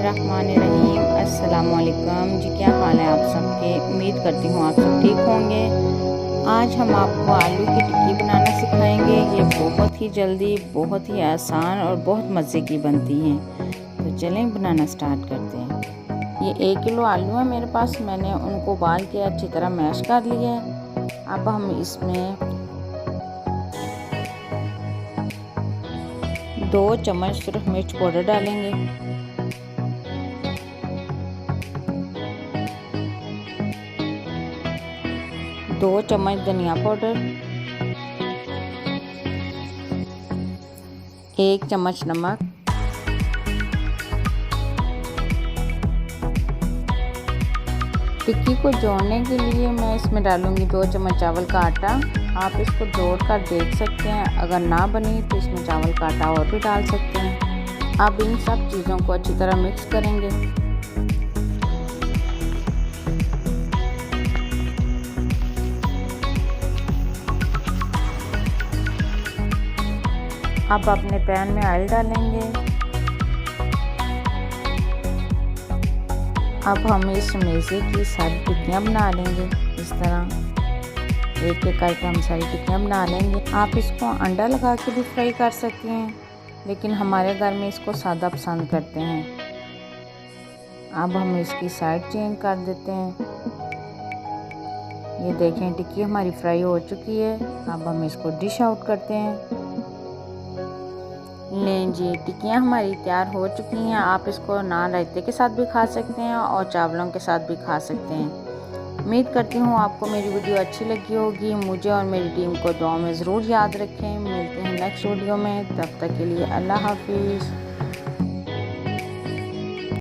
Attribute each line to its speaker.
Speaker 1: बिस्मिल्लाहिर्रहमानिर्रहीम। अस्सलामुअलैकुम जी, क्या हाल है आप सबके। उम्मीद करती हूँ आप सब ठीक होंगे। आज हम आपको आलू की टिक्की बनाना सिखाएंगे। ये बहुत ही जल्दी, बहुत ही आसान और बहुत मज़े की बनती हैं। तो चलें बनाना स्टार्ट करते हैं। ये 1 किलो आलू है मेरे पास। मैंने उनको उबाल के अच्छी तरह मैश कर लिया है। अब हम इसमें 2 चम्मच सिर्फ मिर्च पाउडर डालेंगे, 2 चम्मच धनिया पाउडर, 1 चम्मच नमक, टिक्की को जोड़ने के लिए मैं इसमें डालूंगी 2 चम्मच चावल का आटा। आप इसको जोड़ कर देख सकते हैं, अगर ना बनी तो इसमें चावल का आटा और भी डाल सकते हैं। अब इन सब चीज़ों को अच्छी तरह मिक्स करेंगे। अब अपने पैन में ऑयल डालेंगे। अब हम इस मेज़े की सारी टिक्कियाँ बना लेंगे। इस तरह एक एक करके हम सारी टिक्कियाँ बना लेंगे। आप इसको अंडा लगा के भी फ्राई कर सकते हैं, लेकिन हमारे घर में इसको सादा पसंद करते हैं। अब हम इसकी साइड चेंज कर देते हैं। ये देखें, टिक्की हमारी फ्राई हो चुकी है। अब हम इसको डिश आउट करते हैं। लें जी, टिक्कियाँ हमारी तैयार हो चुकी हैं। आप इसको नान रायते के साथ भी खा सकते हैं और चावलों के साथ भी खा सकते हैं। उम्मीद करती हूँ आपको मेरी वीडियो अच्छी लगी होगी। मुझे और मेरी टीम को दुआ में ज़रूर याद रखें। मिलते हैं नेक्स्ट वीडियो में, तब तक के लिए अल्लाह हाफिज़।